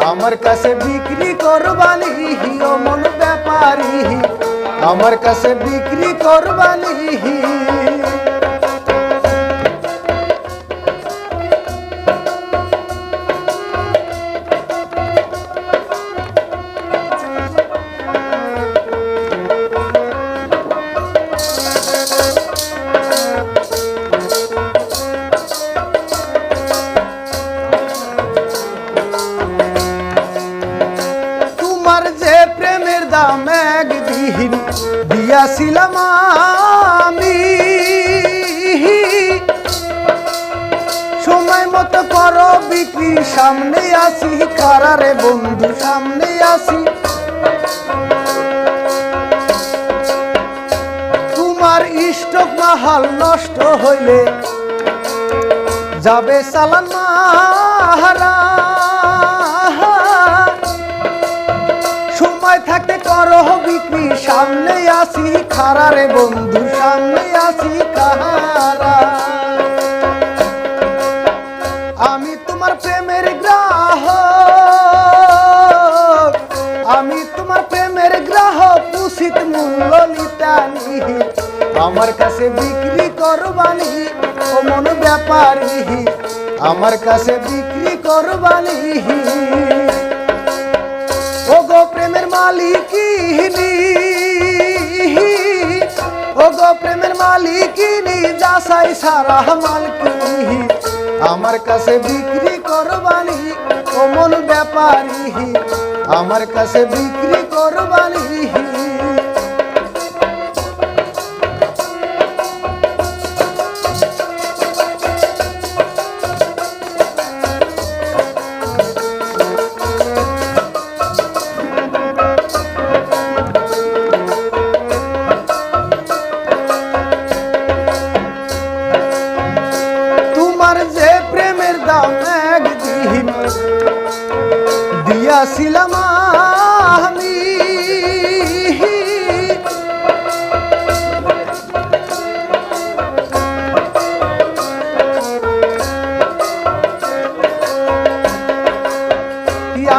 আমার কাছে বিক্রি করবানি ও মন ব্যাপারী, আমার কাছে বিক্রি করবানি। একদিন দিয়াছিলাম আমি, সময় মতো করো বিক্রি, সামনে আসি কারারে বন্ধু, সামনে আসি। তোমার স্টক মাহাল নষ্ট হইলে যাবে চালান মাহারা, সময় থাকতে করো বিক্রি, সামনে আসি খারারে বন্ধু, সামনে আসি কাহারা। আমি তোমার প্রেমের গ্রাহক, আমি তোমার প্রেমের গ্রাহক, উচিত মূল্য নিতানি, আমার কাছে বিক্রি করবানি ও মন ব্যাপারী, আমার কাছে বিক্রি করবানি। ওগো প্রেমের মালিকিনি, ওগো প্রেমের মালিকিনি, যাচাই সারা মালকিনি, আমার কাছে বিক্রি করবানি ও মন ব্যাপারী, আমার কাছে বিক্রি করবানি। একদিন দিয়াছিলাম আমি,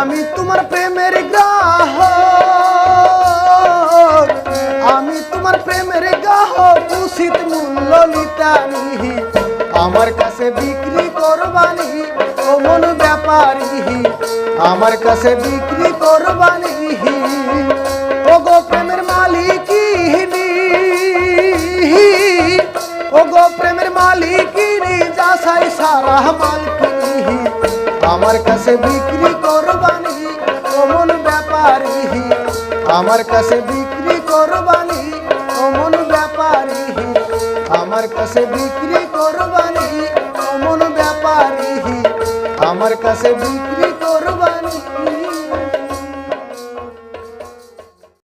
আমি তোমার প্রেমের গ্রাহক, আমি তোমার প্রেমের গ্রাহক, উচিত মূল্য নিতানি, আমার কাছে বিক্রি করবানি ও মন ব্যাপারী, আমার কাছে বিক্রি করবানি। ওগো প্রেমের মালিকিনি, ওগো প্রেমের মালিকিনি, যাচাই সারা মালকিনি, আমার কাছে বিক্রি করবানি ও মন ব্যাপারী, আমার কাছে বিক্রি করবানি ও মন ব্যাপারী, আমার কাছে বিক্রি করবানি ও মন ব্যাপারী, আমার কাছে বিক্রি করবানি।